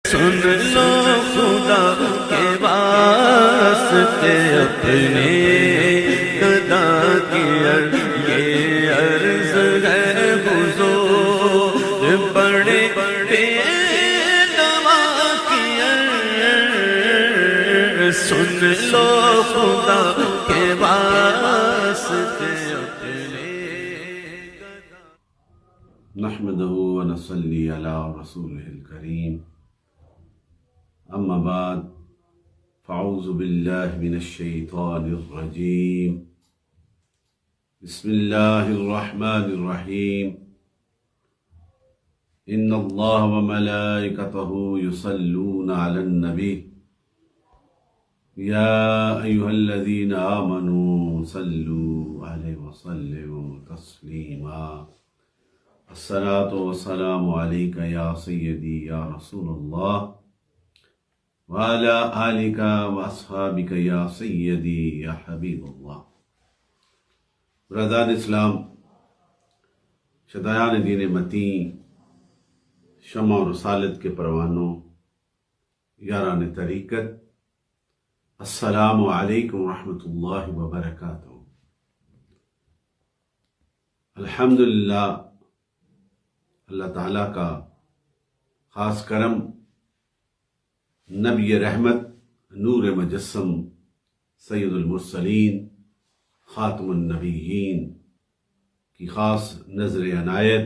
سن لو خدا کے واسطے اپنے خدا کی یہ عرض ہے حضور بڑے بڑے دوا کی سن لو خدا کے واسطے اپنے نحمده ونصلي على رسوله الكريم اما بعد فاعوذ بالله من الشيطان الرجيم بسم الله الرحمن الرحيم ان الله وملائكته يصلون على النبي يا ايها الذين آمنوا صلوا عليه وسلموا تسليما الصلاة والسلام عليك يا سيدي يا رسول الله وعلى آلك وأصحابك يا سيدي يا حبيب الله. برادران اسلام، شدایان دین متین، شمع و رسالت کے پروانوں، یاران طریقت، السلام علیکم ورحمۃ اللہ وبرکاتہ. الحمدللہ، اللہ تعالیٰ کا خاص کرم، نبی رحمت، نور مجسم، سید المرسلین، خاتم النبیین کی خاص نظر عنایت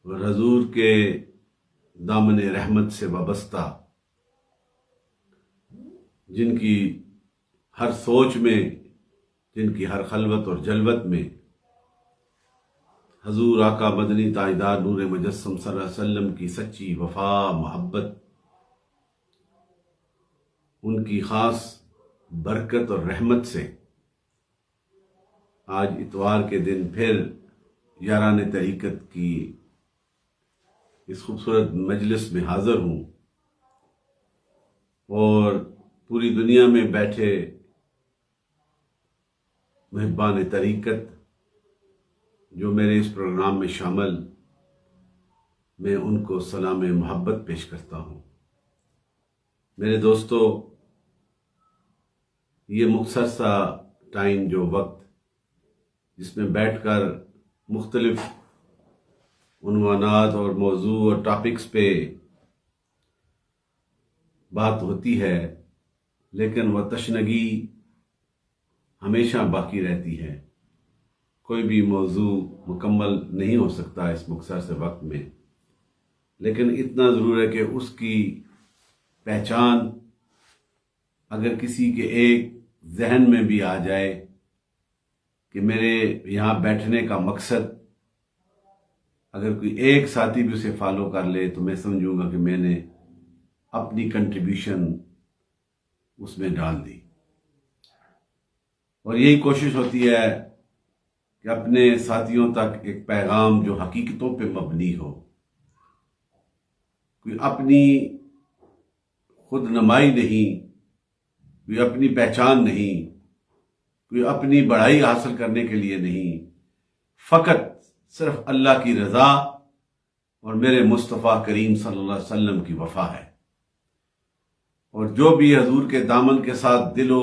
اور حضور کے دامن رحمت سے وابستہ، جن کی ہر سوچ میں، جن کی ہر خلوت اور جلوت میں حضور آقا مدنی تاجدار نور مجسم صلی اللہ علیہ وسلم کی سچی وفا، محبت، ان کی خاص برکت اور رحمت سے آج اتوار کے دن پھر یاران طریقت کی اس خوبصورت مجلس میں حاضر ہوں، اور پوری دنیا میں بیٹھے محبان طریقت جو میرے اس پروگرام میں شامل، میں ان کو سلام محبت پیش کرتا ہوں. میرے دوستو، یہ مختصر سا ٹائم، جو وقت جس میں بیٹھ کر مختلف عنوانات اور موضوع اور ٹاپکس پہ بات ہوتی ہے، لیکن وہ تشنگی ہمیشہ باقی رہتی ہے. کوئی بھی موضوع مکمل نہیں ہو سکتا اس مختصر سے وقت میں، لیکن اتنا ضرور ہے کہ اس کی پہچان اگر کسی کے ایک ذہن میں بھی آ جائے کہ میرے یہاں بیٹھنے کا مقصد، اگر کوئی ایک ساتھی بھی اسے فالو کر لے تو میں سمجھوں گا کہ میں نے اپنی کنٹریبیوشن اس میں ڈال دی. اور یہی کوشش ہوتی ہے کہ اپنے ساتھیوں تک ایک پیغام جو حقیقتوں پہ مبنی ہو، کوئی اپنی خود نمائی نہیں، کوئی اپنی پہچان نہیں، کوئی اپنی بڑائی حاصل کرنے کے لیے نہیں، فقط صرف اللہ کی رضا اور میرے مصطفیٰ کریم صلی اللہ علیہ وسلم کی وفا ہے. اور جو بھی حضور کے دامن کے ساتھ دل و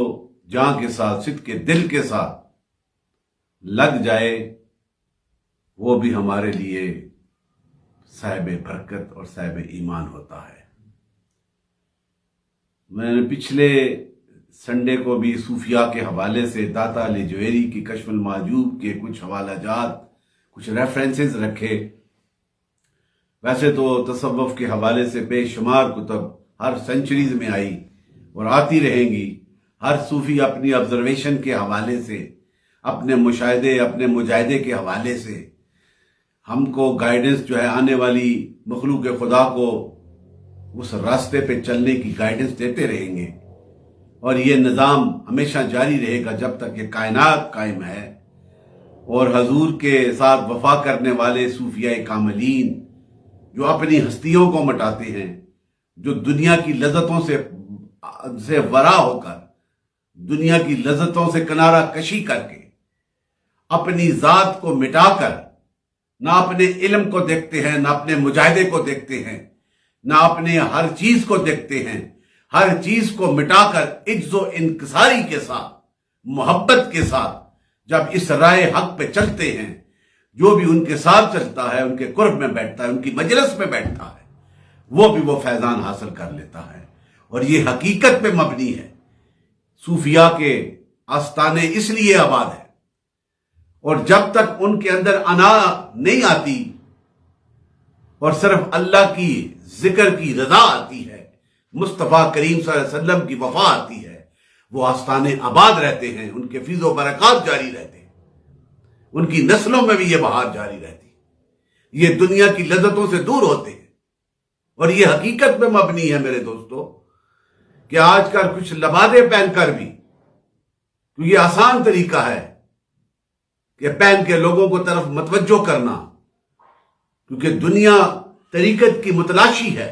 جاں کے ساتھ، صدق کے دل کے ساتھ لگ جائے، وہ بھی ہمارے لیے صاحب برکت اور صاحب ایمان ہوتا ہے. میں نے پچھلے سنڈے کو بھی صوفیاء کے حوالے سے داتا علی جوہری کی کشف المحجوب کے کچھ حوالہ جات، کچھ ریفرنسز رکھے. ویسے تو تصوف کے حوالے سے بے شمار کتب ہر سینچریز میں آئی اور آتی رہیں گی. ہر صوفی اپنی آبزرویشن کے حوالے سے، اپنے مشاہدے، اپنے مجاہدے کے حوالے سے ہم کو گائیڈنس جو ہے، آنے والی مخلوق خدا کو اس راستے پہ چلنے کی گائیڈنس دیتے رہیں گے. اور یہ نظام ہمیشہ جاری رہے گا جب تک یہ کائنات قائم ہے. اور حضور کے ساتھ وفا کرنے والے صوفیاء کاملین جو اپنی ہستیوں کو مٹاتے ہیں، جو دنیا کی لذتوں سے ورا ہو کر، دنیا کی لذتوں سے کنارہ کشی کر کے، اپنی ذات کو مٹا کر نہ اپنے علم کو دیکھتے ہیں، نہ اپنے مجاہدے کو دیکھتے ہیں نہ اپنے ہر چیز کو دیکھتے ہیں، ہر چیز کو مٹا کر عجز و انکساری کے ساتھ، محبت کے ساتھ جب اس راہ حق پہ چلتے ہیں، جو بھی ان کے ساتھ چلتا ہے، ان کے قرب میں بیٹھتا ہے، ان کی مجلس میں بیٹھتا ہے، وہ بھی وہ فیضان حاصل کر لیتا ہے۔ اور یہ حقیقت پہ مبنی ہے۔ صوفیاء کے آستانے اس لیے آباد ہیں، اور جب تک ان کے اندر انا نہیں آتی اور صرف اللہ کی ذکر کی رضا آتی ہے، مصطفیٰ کریم صلی اللہ علیہ وسلم کی وفا آتی ہے، وہ آستانے آباد رہتے ہیں، ان کے فیض و برکات جاری رہتے ہیں، ان کی نسلوں میں بھی یہ بہار جاری رہتی ہے، یہ دنیا کی لذتوں سے دور ہوتے ہیں۔ اور یہ حقیقت پہ مبنی ہے میرے دوستو، کہ آج کل کچھ لبادے پہن کر بھی، کیونکہ یہ آسان طریقہ ہے کہ پہن کے لوگوں کو طرف متوجہ کرنا، کیونکہ دنیا طریقت کی متلاشی ہے،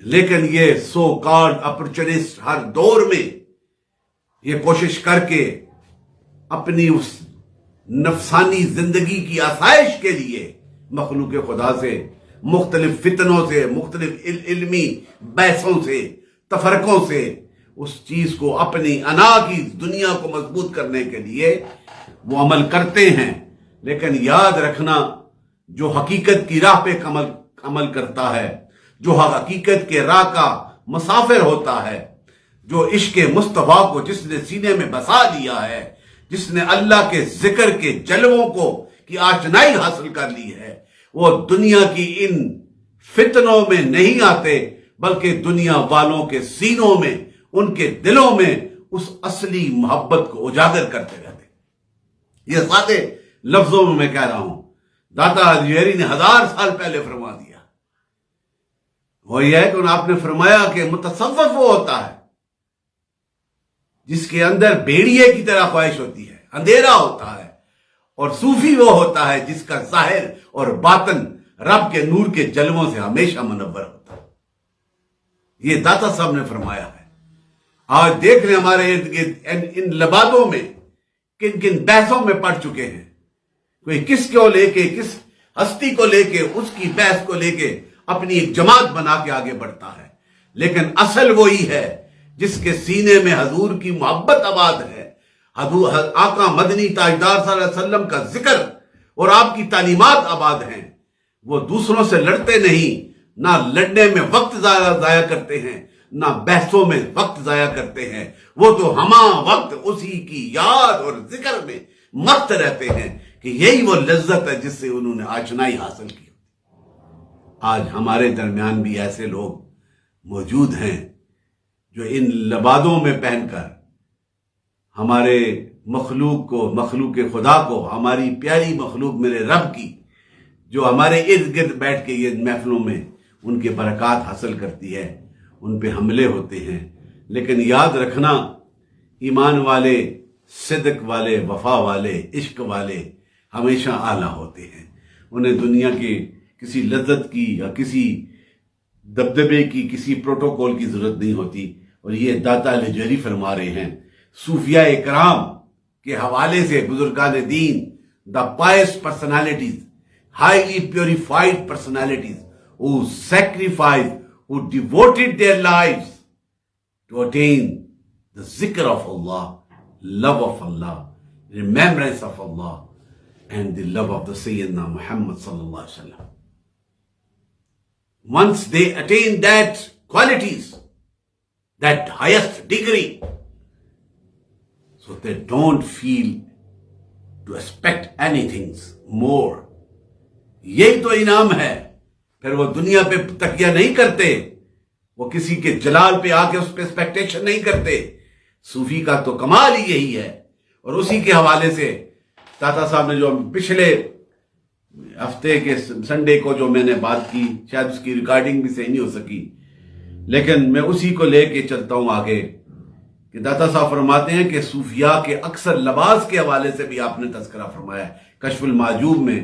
لیکن یہ سو کالڈ اپرچونسٹ ہر دور میں یہ کوشش کر کے اپنی اس نفسانی زندگی کی آسائش کے لیے مخلوق خدا سے، مختلف فتنوں سے، مختلف علمی بحثوں سے، تفرقوں سے اس چیز کو اپنی انا کی دنیا کو مضبوط کرنے کے لیے وہ عمل کرتے ہیں۔ لیکن یاد رکھنا، جو حقیقت کی راہ پہ عمل کرتا ہے، جو حقیقت کے راہ کا مسافر ہوتا ہے، جو عشق مصطفیٰ کو جس نے سینے میں بسا لیا ہے، جس نے اللہ کے ذکر کے جلووں کو کی آشنائی حاصل کر لی ہے، وہ دنیا کی ان فتنوں میں نہیں آتے، بلکہ دنیا والوں کے سینوں میں، ان کے دلوں میں اس اصلی محبت کو اجاگر کرتے رہتے۔ یہ سادے لفظوں میں کہہ رہا ہوں، داتا حجویری نے 1000 سال پہلے فرما دیا۔ وہ یہ ہے کہ آپ نے فرمایا کہ متصوف وہ ہوتا ہے جس کے اندر بھیڑیے کی طرح خواہش ہوتی ہے، اندھیرا ہوتا ہے، اور صوفی وہ ہوتا ہے جس کا ظاہر اور باطن رب کے نور کے جلووں سے ہمیشہ منور ہوتا ہے۔ یہ داتا صاحب نے فرمایا ہے۔ آج دیکھ لیں ہمارے ارد گرد ان لبادوں میں کن کن بحثوں میں پڑ چکے ہیں، کوئی کس کو لے کے، کس ہستی کو لے کے، اس کی بحث کو لے کے اپنی ایک جماعت بنا کے آگے بڑھتا ہے، لیکن اصل وہی ہے جس کے سینے میں حضور کی محبت آباد ہے، آقا مدنی تاجدار صلی اللہ علیہ وسلم کا ذکر اور آپ کی تعلیمات آباد ہیں۔ وہ دوسروں سے لڑتے نہیں، نہ لڑنے میں وقت ضائع کرتے ہیں، نہ بحثوں میں وقت ضائع کرتے ہیں، وہ تو ہمہ وقت اسی کی یاد اور ذکر میں مست رہتے ہیں کہ یہی وہ لذت ہے جس سے انہوں نے آشنائی حاصل کی۔ آج ہمارے درمیان بھی ایسے لوگ موجود ہیں جو ان لبادوں میں پہن کر ہمارے مخلوق کو، مخلوق خدا کو، ہماری پیاری مخلوق میرے رب کی، جو ہمارے ارد گرد بیٹھ کے یہ محفلوں میں ان کے برکات حاصل کرتی ہے، ان پہ حملے ہوتے ہیں۔ لیکن یاد رکھنا، ایمان والے، صدق والے، وفا والے، عشق والے ہمیشہ اعلیٰ ہوتے ہیں۔ انہیں دنیا کے کسی لذت کی یا کسی دبدبے کی، کسی پروٹوکول کی ضرورت نہیں ہوتی۔ اور یہ داتا الحجویری فرما رہے ہیں، صوفیاء اکرام کے حوالے سے بزرگان دین، دا پائس personalities, highly purified personalities who sacrificed, who devoted their lives to attain the zikr of Allah, love of Allah, remembrance of Allah, and the love of the Sayyidina Muhammad sallallahu alaihi wasallam. Once they attain that qualities, that highest degree, so they don't feel to expect anything more. یہی تو انعام ہے۔ پھر وہ دنیا پہ تکیہ نہیں کرتے، وہ کسی کے جلال پہ آ کے اس پہ ایکسپیکٹیشن نہیں کرتے۔ صوفی کا تو کمال ہی یہی ہے۔ اور اسی کے حوالے سے داتا صاحب نے جو پچھلے ہفتے کے سنڈے کو جو میں نے بات کی، شاید اس کی ریکارڈنگ بھی صحیح نہیں ہو سکی، لیکن میں اسی کو لے کے چلتا ہوں آگے، کہ داتا صاحب فرماتے ہیں کہ صوفیاء کے اکثر لباس کے حوالے سے بھی آپ نے تذکرہ فرمایا ہے کشف المعجوب میں،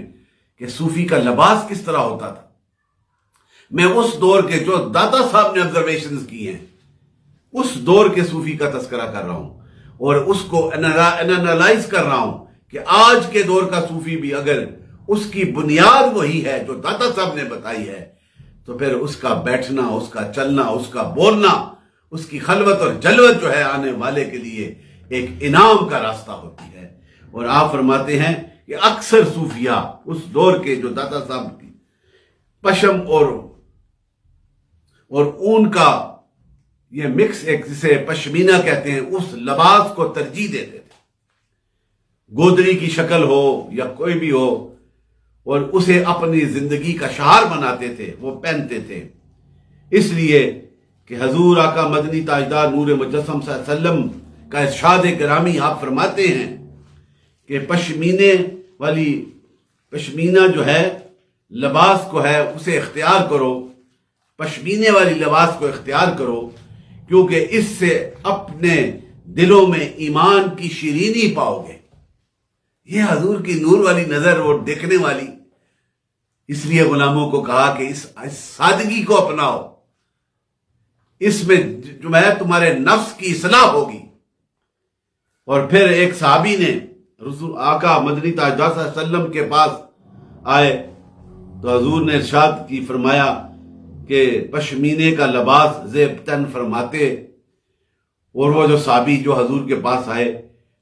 کہ صوفی کا لباس کس طرح ہوتا تھا۔ میں اس دور کے جو داتا صاحب نے آبزرویشنز کی ہیں، اس دور کے صوفی کا تذکرہ کر رہا ہوں، اور اس کو انالائز کر رہا ہوں کہ آج کے دور کا صوفی بھی اگر اس کی بنیاد وہی ہے جو داتا صاحب نے بتائی ہے، تو پھر اس کا بیٹھنا، اس کا چلنا، اس کا بولنا، اس کی خلوت اور جلوت جو ہے آنے والے کے لیے ایک انعام کا راستہ ہوتی ہے۔ اور آپ فرماتے ہیں کہ اکثر صوفیاء اس دور کے جو داتا صاحب کی پشم اور اون کا یہ مکس، ایک جسے پشمینہ کہتے ہیں، اس لباس کو ترجیح دیتے تھے، گودری کی شکل ہو یا کوئی بھی ہو، اور اسے اپنی زندگی کا شعار بناتے تھے، وہ پہنتے تھے۔ اس لیے کہ حضور آقا مدنی تاجدار نور مجسم صلی اللہ علیہ وسلم کا ارشاد گرامی آپ فرماتے ہیں کہ پشمینہ جو ہے لباس کو ہے اسے اختیار کرو، پشمینے والی لباس کو اختیار کرو، کیونکہ اس سے اپنے دلوں میں ایمان کی شیرینی پاؤ گے۔ یہ حضور کی نور والی نظر اور دیکھنے والی، اس لیے غلاموں کو کہا کہ اس سادگی کو اپناؤ، اس میں جو ہے تمہارے نفس کی اصلاح ہوگی۔ اور پھر ایک صحابی نے رسول آقا مدنی تاجدار صلی اللہ علیہ وسلم کے پاس آئے تو حضور نے ارشاد کی فرمایا کہ پشمینے کا لباس زیب تن فرماتے، اور وہ جو صحابی جو حضور کے پاس آئے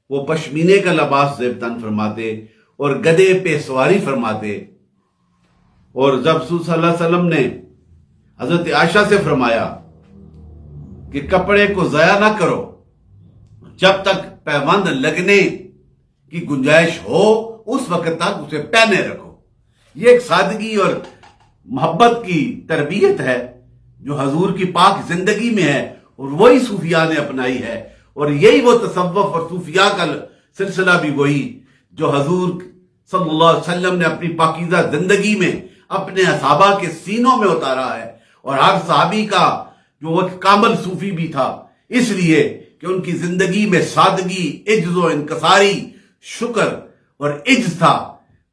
وہ پشمینے کا لباس زیب تن فرماتے اور گدے پہ سواری فرماتے۔ اور جب رسول صلی اللہ علیہ وسلم نے حضرت عائشہ سے فرمایا کہ کپڑے کو ضائع نہ کرو جب تک پیوند لگنے کی گنجائش ہو، اس وقت تک اسے پہنے رکھو۔ یہ ایک سادگی اور محبت کی تربیت ہے جو حضور کی پاک زندگی میں ہے، اور وہی صوفیاء نے اپنائی ہے، اور یہی وہ تصوف اور صوفیاء کا سلسلہ بھی وہی جو حضور صلی اللہ علیہ وسلم نے اپنی پاکیزہ زندگی میں اپنے صحابہ کے سینوں میں اتارا ہے۔ اور ہر صحابی کا جو وہ کامل صوفی بھی تھا، اس لیے کہ ان کی زندگی میں سادگی، عجز و انکساری، شکر اور عجز تھا،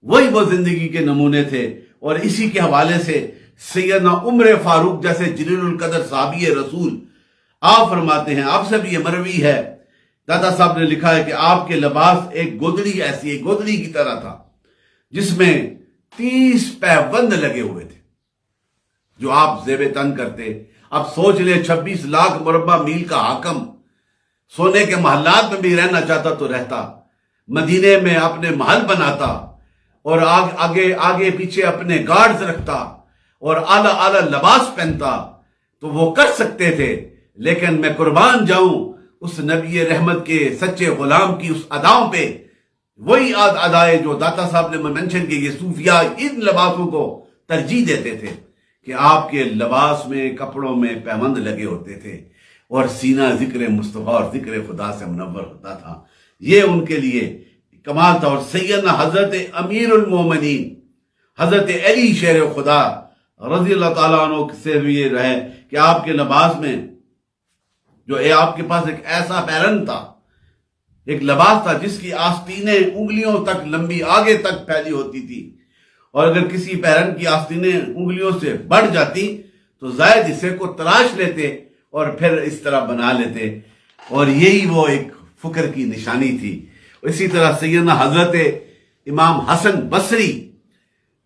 وہی وہ زندگی کے نمونے تھے۔ اور اسی کے حوالے سے سیدنا عمر فاروق جیسے جلیل القدر صحابی رسول آپ فرماتے ہیں، آپ سے بھی یہ مروی ہے، دادا صاحب نے لکھا ہے کہ آپ کے لباس ایک گودڑی ایسی، ایک گودڑی کی طرح تھا جس میں 30 پیوند لگے ہوئے تھے جو آپ زیب تن کرتے۔ اب سوچ لیں 26 لاکھ مربع میل کا حاکم سونے کے محلات میں بھی رہنا چاہتا تو رہتا، مدینے میں اپنے محل بناتا اور آگے پیچھے اپنے گارڈز رکھتا اور اعلیٰ اعلیٰ لباس پہنتا، تو وہ کر سکتے تھے۔ لیکن میں قربان جاؤں اس نبی رحمت کے سچے غلام کی اس اداؤں پہ، وہی ادائے جو داتا صاحب نے منشن کی، یہ صوفیاء ان لباسوں کو ترجیح دیتے تھے کہ آپ کے لباس میں، کپڑوں میں پیوند لگے ہوتے تھے اور سینہ ذکر مصطفیٰ اور ذکر خدا سے منور ہوتا تھا۔ یہ ان کے لیے کمال تھا۔ اور سیدنا حضرت امیر المومنین حضرت علی شیر خدا رضی اللہ تعالیٰ عنہ سے بھی یہ رہے کہ آپ کے لباس میں جو آپ کے پاس ایک ایسا پیرن تھا، ایک لباس تھا جس کی آستینیں انگلیوں تک لمبی آگے تک پھیلی ہوتی تھی، اور اگر کسی پیرن کی آستینیں انگلیوں سے بڑھ جاتی تو زائد حصے کو تراش لیتے اور پھر اس طرح بنا لیتے، اور یہی وہ ایک فکر کی نشانی تھی۔ اسی طرح سیدنا حضرت امام حسن بصری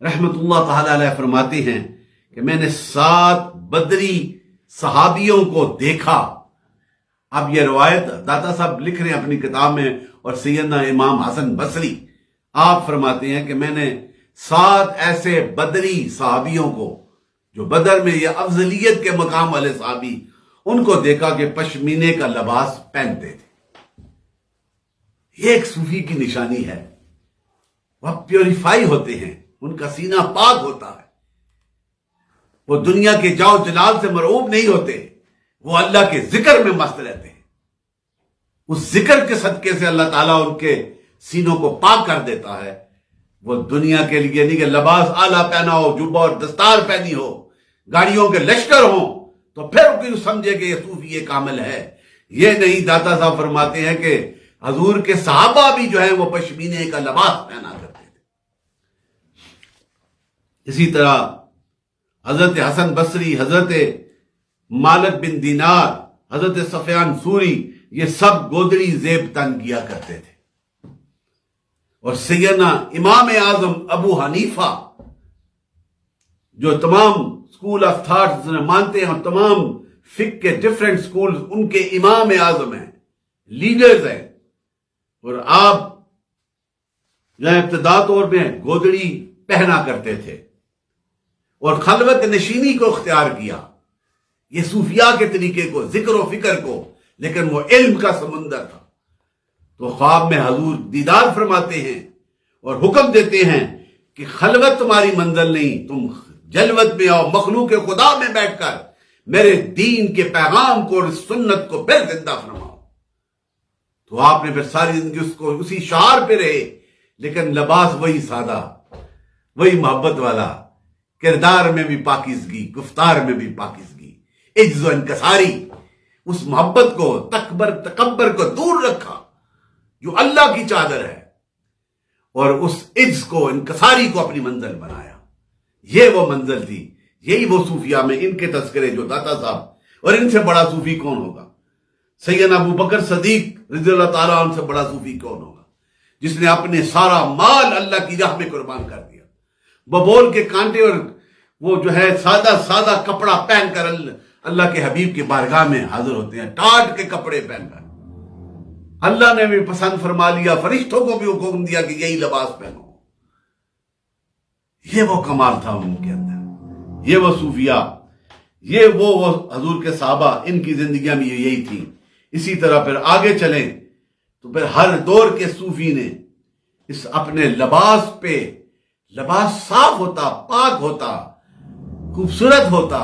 رحمت اللہ تعالی علیہ فرماتے ہیں کہ میں نے 7 بدری صحابیوں کو دیکھا۔ اب یہ روایت داتا صاحب لکھ رہے ہیں اپنی کتاب میں، اور سیدنا امام حسن بصری آپ فرماتے ہیں کہ میں نے 7 ایسے بدری صحابیوں کو جو بدر میں یہ افضلیت کے مقام والے صحابی، ان کو دیکھا کہ پشمینے کا لباس پہنتے تھے۔ یہ ایک صوفی کی نشانی ہے، وہ پیوریفائی ہوتے ہیں، ان کا سینہ پاک ہوتا ہے، وہ دنیا کے جاؤ جلال سے مرعوب نہیں ہوتے، وہ اللہ کے ذکر میں مست رہتے ہیں۔ اس ذکر کے صدقے سے اللہ تعالیٰ ان کے سینوں کو پاک کر دیتا ہے۔ وہ دنیا کے لیے نہیں کہ لباس اعلیٰ پہنا ہو، جبہ اور دستار پہنی ہو، گاڑیوں کے لشکر ہوں تو پھر کوئی سمجھے کہ یہ صوفی یہ کامل ہے۔ یہ نہیں، داتا صاحب فرماتے ہیں کہ حضور کے صحابہ بھی جو ہیں وہ پشمینے کا لباس پہنا کرتے تھے۔ اسی طرح حضرت حسن بصری، حضرت مالک بن دینار، حضرت سفیان سوری، یہ سب گودری زیب تن کیا کرتے تھے۔ اور سیدنا امام اعظم ابو حنیفہ جو تمام اسکول آف تھاٹ مانتے ہیں اور تمام فقہ کے ڈفرینٹ سکول ان کے امام اعظم ہیں، لیڈرز ہیں، اور آپ جہاں ابتدا طور میں گودڑی پہنا کرتے تھے اور خلوت نشینی کو اختیار کیا، یہ صوفیاء کے طریقے کو، ذکر و فکر کو، لیکن وہ علم کا سمندر تھا۔ تو خواب میں حضور دیدار فرماتے ہیں اور حکم دیتے ہیں کہ خلوت تمہاری منزل نہیں، تم جلوت میں آؤ، مخلوق خدا میں بیٹھ کر میرے دین کے پیغام کو اور سنت کو پھر زندہ فرماؤ۔ تو آپ نے پھر ساری زندگی اس کو اسی شعار پہ رہے، لیکن لباس وہی سادہ، وہی محبت والا، کردار میں بھی پاکیزگی، گفتار میں بھی پاکیزگی، عجز و انکساری، اس محبت کو، تکبر کو دور رکھا جو اللہ کی چادر ہے، اور اس عجز کو، انکساری کو اپنی منزل بنایا۔ یہ وہ منزل تھی، یہی وہ صوفیاء میں ان کے تذکرے جو داتا صاحب، اور ان سے بڑا صوفی کون ہوگا؟ سیدنا ابو بکر صدیق رضی اللہ تعالیٰ عنہ سے بڑا صوفی کون ہوگا، جس نے اپنے سارا مال اللہ کی راہ میں قربان کر دیا، ببول کے کانٹے اور وہ جو ہے سادہ کپڑا پہن کر اللہ کے حبیب کی بارگاہ میں حاضر ہوتے ہیں، ٹاٹ کے کپڑے پہن کر۔ اللہ نے بھی پسند فرما لیا، فرشتوں کو بھی حکم دیا کہ یہی لباس پہنو۔ یہ وہ کمال تھا ان کے اندر، یہ وہ صوفیاء، یہ وہ حضور کے صحابہ، ان کی زندگیاں بھی یہی تھیں۔ اسی طرح پھر آگے چلیں تو پھر ہر دور کے صوفی نے اس اپنے لباس پہ، لباس صاف ہوتا، پاک ہوتا، خوبصورت ہوتا،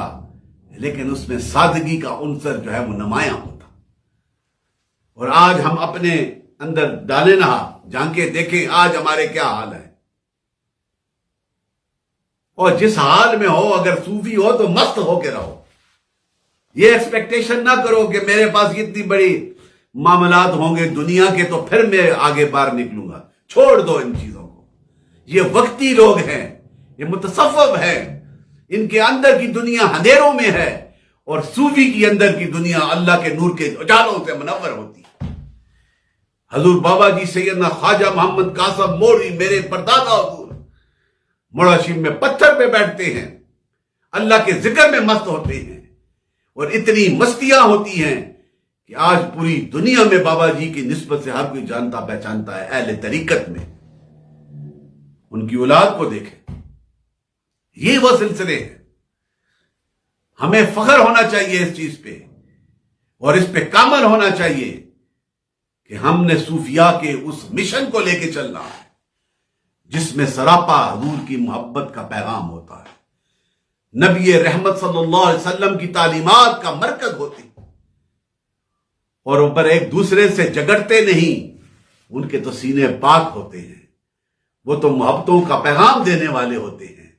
لیکن اس میں سادگی کا عنصر جو ہے وہ نمایاں ہوتا۔ اور آج ہم اپنے اندر ڈالیں نہ، جھانکیں دیکھیں آج ہمارے کیا حال ہے، اور جس حال میں ہو اگر صوفی ہو تو مست ہو کے رہو۔ یہ ایکسپیکٹیشن نہ کرو کہ میرے پاس اتنی بڑی معاملات ہوں گے دنیا کے تو پھر میں آگے باہر نکلوں گا۔ چھوڑ دو ان چیزوں کو، یہ وقتی لوگ ہیں، یہ متصوف ہیں، ان کے اندر کی دنیا اندھیروں میں ہے، اور صوفی کی اندر کی دنیا اللہ کے نور کے اجالوں سے منور ہوتی ہے۔ حضور بابا جی سیدنا خواجہ محمد قاسم موری، میرے پردادا حضور، مڑاشیم میں پتھر پہ بیٹھتے ہیں، اللہ کے ذکر میں مست ہوتے ہیں، اور اتنی مستیاں ہوتی ہیں کہ آج پوری دنیا میں بابا جی کی نسبت سے ہر کوئی جانتا پہچانتا ہے، اہل طریقت میں۔ ان کی اولاد کو دیکھیں، یہ وہ سلسلے ہیں۔ ہمیں فخر ہونا چاہیے اس چیز پہ، اور اس پہ کامل ہونا چاہیے کہ ہم نے صوفیاء کے اس مشن کو لے کے چلنا ہے جس میں سراپا حضور کی محبت کا پیغام ہوتا ہے، نبی رحمت صلی اللہ علیہ وسلم کی تعلیمات کا مرکز ہوتی ہے، اور اوپر ایک دوسرے سے جگڑتے نہیں، ان کے تو سینے پاک ہوتے ہیں، وہ تو محبتوں کا پیغام دینے والے ہوتے ہیں۔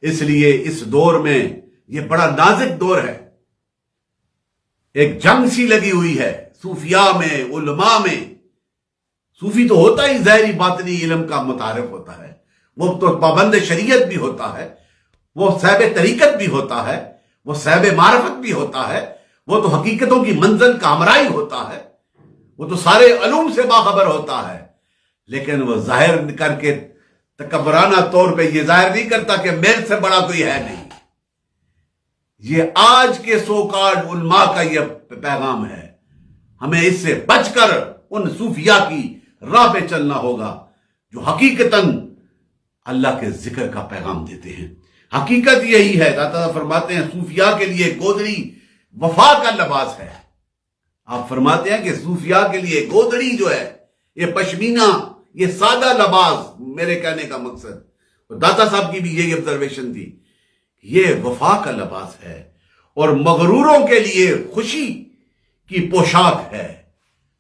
اس لیے اس دور میں یہ بڑا نازک دور ہے، ایک جنگ سی لگی ہوئی ہے صوفیاء میں، علماء میں۔ صوفی تو ہوتا ہی ظاہری باطنی علم کا متعارف ہوتا ہے، وہ تو پابند شریعت بھی ہوتا ہے، وہ صاحب طریقت بھی ہوتا ہے، وہ صاحب معرفت بھی ہوتا ہے، وہ تو حقیقتوں کی منزل کا ہمراہی ہوتا ہے، وہ تو سارے علوم سے باخبر ہوتا ہے، لیکن وہ ظاہر کر کے تکبرانہ طور پہ یہ ظاہر نہیں کرتا کہ میرے سے بڑا کوئی ہے نہیں۔ یہ آج کے سوکارڈ علماء کا یہ پیغام ہے، ہمیں اس سے بچ کر ان صوفیاء کی راہ پہ چلنا ہوگا جو حقیقتاً اللہ کے ذکر کا پیغام دیتے ہیں۔ حقیقت یہی ہے، داتا فرماتے ہیں صوفیاء کے لیے گودڑی وفا کا لباس ہے۔ آپ فرماتے ہیں کہ صوفیاء کے لیے گودڑی جو ہے، یہ پشمینہ، یہ سادہ لباس، میرے کہنے کا مقصد، داتا صاحب کی بھی یہی آبزرویشن تھی، یہ وفا کا لباس ہے، اور مغروروں کے لیے خوشی کی پوشاک ہے۔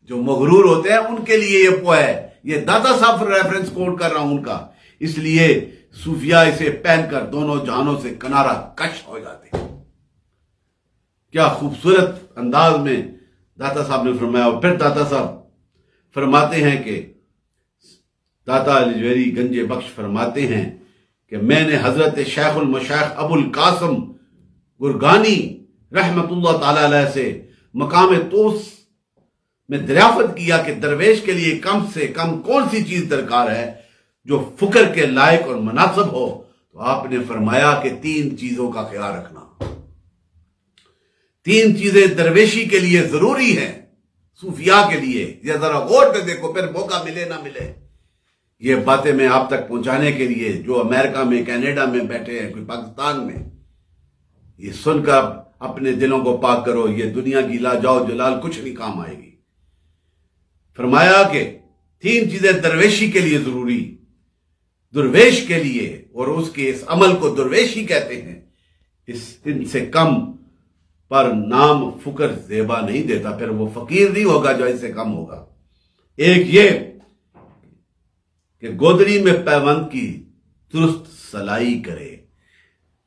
جو مغرور ہوتے ہیں ان کے لیے یہ ہے، یہ داتا صاحب ریفرنس کوٹ کر رہا ہوں ان کا، اس لیے صوفیاء اسے پہن کر دونوں جہانوں سے کنارہ کش ہو جاتے ہیں۔ کیا خوبصورت انداز میں داتا صاحب نے فرمایا۔ اور پھر داتا صاحب فرماتے ہیں کہ داتا علی جوہری گنج بخش فرماتے ہیں کہ میں نے حضرت شیخ المشائخ ابو القاسم گرگانی رحمت اللہ تعالی علیہ سے مقام توس میں دریافت کیا کہ درویش کے لیے کم سے کم کون سی چیز درکار ہے جو فکر کے لائق اور مناسب ہو تو آپ نے فرمایا کہ 3 چیزوں کا خیال رکھنا. 3 چیزیں درویشی کے لیے ضروری ہیں، صوفیاء کے لیے. یہ ذرا غور سے دیکھو، پھر موقع ملے نہ ملے. یہ باتیں میں آپ تک پہنچانے کے لیے، جو امریکہ میں، کینیڈا میں بیٹھے ہیں، کوئی پاکستان میں، یہ سن کر اپنے دلوں کو پاک کرو. یہ دنیا کی لا جاؤ جلال کچھ نہیں کام آئے گی. فرمایا کہ 3 چیزیں درویشی کے لیے ضروری، درویش کے لیے، اور اس کے اس عمل کو درویشی کہتے ہیں. ان سے کم پر نام فقر زیبا نہیں دیتا، پھر وہ فقیر نہیں ہوگا جو اس سے کم ہوگا. ایک یہ کہ گودری میں پیوند کی درست سلائی کرے.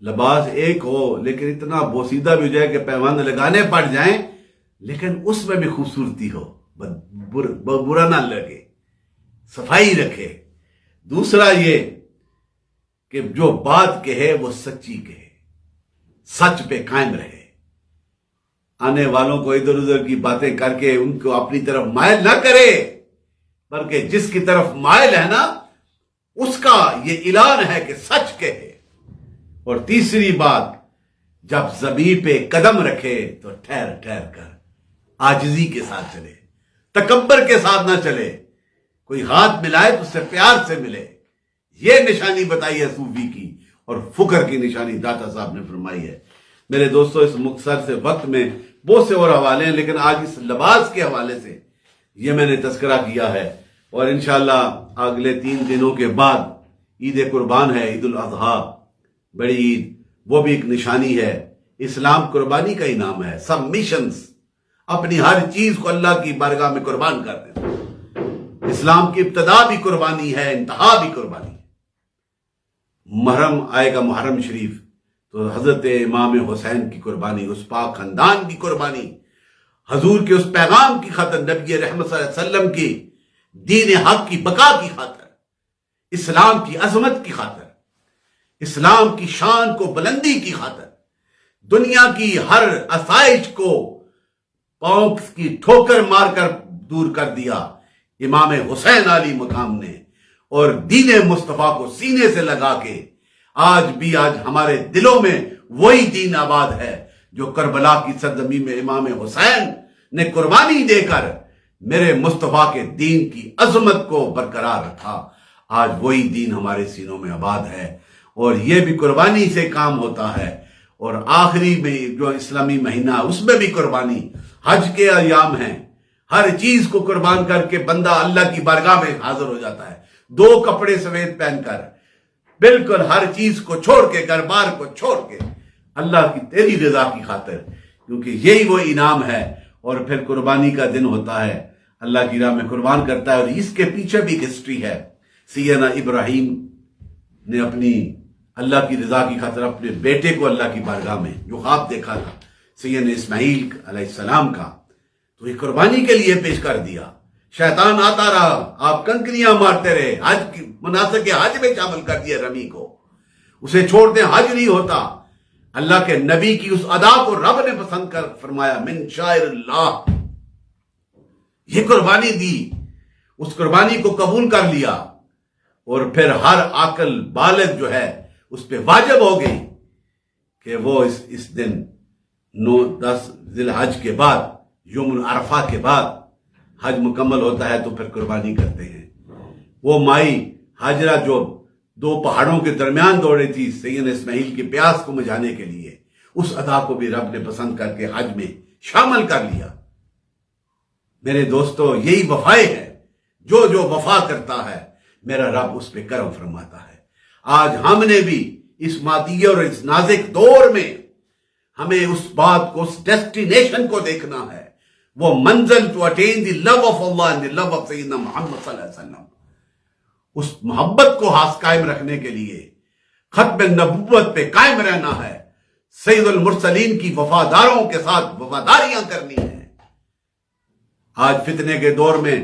لباس ایک ہو لیکن اتنا بوسیدہ بھی ہو جائے کہ پیوند لگانے پڑ جائیں لیکن اس میں بھی خوبصورتی ہو، برا نہ لگے، صفائی رکھے. دوسرا یہ کہ جو بات کہے وہ سچی کہے، سچ پہ قائم رہے. آنے والوں کو ادھر ادھر کی باتیں کر کے ان کو اپنی طرف مائل نہ کرے، بلکہ جس کی طرف مائل ہے نا اس کا یہ اعلان ہے کہ سچ کہے. اور تیسری بات، جب زمین پہ قدم رکھے تو ٹھہر ٹھہر کر عاجزی کے ساتھ چلے، تکبر کے ساتھ نہ چلے. کوئی ہاتھ ملائے تو اس سے پیار سے ملے. یہ نشانی بتائی ہے صوفی کی، اور فقر کی نشانی داتا صاحب نے فرمائی ہے. میرے دوستو، اس مختصر سے وقت میں بہت سے اور حوالے ہیں، لیکن آج اس لباس کے حوالے سے یہ میں نے تذکرہ کیا ہے. اور انشاءاللہ اگلے 3 دنوں کے بعد عید قربان ہے، عید الاضحیٰ، بڑی عید. وہ بھی ایک نشانی ہے. اسلام قربانی کا ہی نام ہے. سب مشنز، اپنی ہر چیز کو اللہ کی بارگاہ میں قربان کر دیتے. اسلام کی ابتدا بھی قربانی ہے، انتہا بھی قربانی ہے. محرم آئے گا، محرم شریف، تو حضرت امام حسین کی قربانی، اس پاک خاندان کی قربانی، حضور کے اس پیغام کی خاطر، نبی رحمت صلی اللہ علیہ وسلم کی دین حق کی بقا کی خاطر، اسلام کی عظمت کی خاطر، اسلام کی شان کو بلندی کی خاطر، دنیا کی ہر آسائش کو پاؤں کی ٹھوکر مار کر دور کر دیا امام حسین علی مقام نے. اور دین مصطفیٰ کو سینے سے لگا کے آج ہمارے دلوں میں وہی دین آباد ہے جو کربلا کی سرزمین میں امام حسین نے قربانی دے کر میرے مصطفیٰ کے دین کی عظمت کو برقرار رکھا. آج وہی دین ہمارے سینوں میں آباد ہے، اور یہ بھی قربانی سے کام ہوتا ہے. اور آخری میں جو اسلامی مہینہ، اس میں بھی قربانی، حج کے ایام ہیں، ہر چیز کو قربان کر کے بندہ اللہ کی بارگاہ میں حاضر ہو جاتا ہے، 2 کپڑے سفید پہن کر، بالکل ہر چیز کو چھوڑ کے، گھر بار کو چھوڑ کے، اللہ کی تیری رضا کی خاطر، کیونکہ یہی وہ انعام ہے. اور پھر قربانی کا دن ہوتا ہے، اللہ کی راہ میں قربان کرتا ہے. اور اس کے پیچھے بھی ایک ہسٹری ہے. سیدنا ابراہیم نے اپنی اللہ کی رضا کی خاطر اپنے بیٹے کو اللہ کی بارگاہ میں جو خواب دیکھا تھا سیدنا اسماعیل علیہ السلام کا، تو یہ قربانی کے لیے پیش کر دیا. شیطان آتا رہا، آپ کنکریاں مارتے رہے، حج کی مناسک حج میں شامل کر دیا رمی کو، اسے چھوڑتے حج نہیں ہوتا. اللہ کے نبی کی اس ادا کو رب نے پسند کر فرمایا من شاعر اللہ، یہ قربانی دی، اس قربانی کو قبول کر لیا. اور پھر ہر عاقل بالغ جو ہے اس پہ واجب ہو گئی کہ وہ اس دن 9-10 ذی الحج کے بعد، یوم عرفہ کے بعد حج مکمل ہوتا ہے تو پھر قربانی کرتے ہیں. وہ مائی ہاجرہ جو 2 پہاڑوں کے درمیان دوڑی تھی سیدنا اسماعیل کی پیاس کو مجھانے کے لیے، اس ادا کو بھی رب نے پسند کر کے حج میں شامل کر لیا. میرے دوستو، یہی وفائے ہے. جو وفا کرتا ہے میرا رب اس پہ کرم فرماتا ہے. آج ہم نے بھی اس مادی اور اس نازک دور میں ہمیں اس بات کو، اس ڈیسٹینیشن کو دیکھنا ہے، وہ منزل to attain the love of Allah and the love of سیدنا محمد صلی اللہ علیہ وسلم. اس محبت کو قائم رکھنے کے لیے ختم نبوت پہ قائم رہنا ہے. سید المرسلین کی وفاداروں کے ساتھ وفاداریاں کرنی ہیں. آج فتنے کے دور میں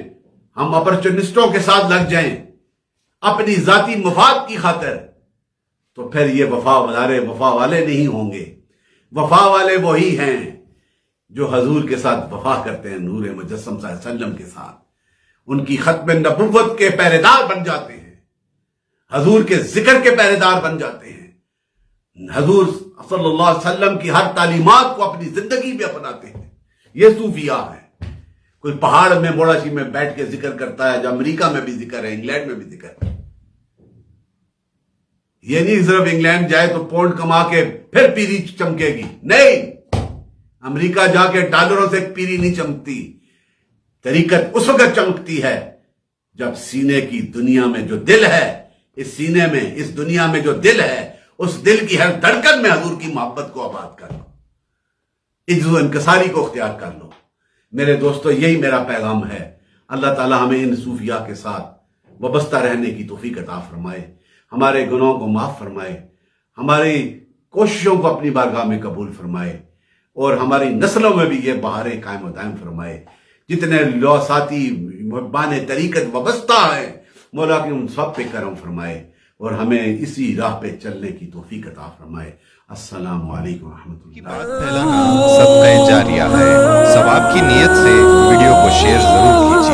ہم اپرچونسٹوں کے ساتھ لگ جائیں اپنی ذاتی مفاد کی خاطر، تو پھر یہ وفا والے نہیں ہوں گے. وفا والے وہی ہیں جو حضور کے ساتھ وفا کرتے ہیں، نور مجسم صلی اللہ علیہ وسلم کے ساتھ، ان کی ختم نبوت کے پہرے دار بن جاتے ہیں. حضور کے ذکر کے پہرے دار بن جاتے ہیں، حضور صلی اللہ علیہ وسلم کی ہر تعلیمات کو اپنی زندگی میں اپناتے ہیں. یہ صوفیاء ہے. کوئی پہاڑ میں موڑاشی میں بیٹھ کے ذکر کرتا ہے، جو امریکہ میں بھی ذکر ہے، انگلینڈ میں بھی ذکر ہے. یہ نہیں صرف انگلینڈ جائے تو پونڈ کما کے پھر پیری چمکے گی، نہیں. امریکہ جا کے ڈالروں سے پیری نہیں چمکتی. طریقت اس وقت چمکتی ہے جب سینے کی دنیا میں جو دل ہے، اس سینے میں، اس دنیا میں جو دل ہے، اس دل کی ہر دھڑکن میں حضور کی محبت کو آباد کر لو، عجز و انکساری کو اختیار کر لو. میرے دوستو، یہی میرا پیغام ہے. اللہ تعالی ہمیں ان صوفیاء کے ساتھ وابستہ رہنے کی توفیق عطا فرمائے، ہمارے گناہوں کو معاف فرمائے، ہماری کوششوں کو اپنی بارگاہ میں قبول فرمائے، اور ہماری نسلوں میں بھی یہ بہاریں قائم و دائم فرمائے. جتنے لوساتی محبان طریقت وابستہ ہیں، مولا کی ان سب پہ کرم فرمائے، اور ہمیں اسی راہ پہ چلنے کی توفیق عطا فرمائے. السلام علیکم ورحمۃ کی اللہ. بات پھیلانا صدقہ جاریہ ہے. ثواب کی نیت سے ویڈیو کو شیئر ضرور کیجیے.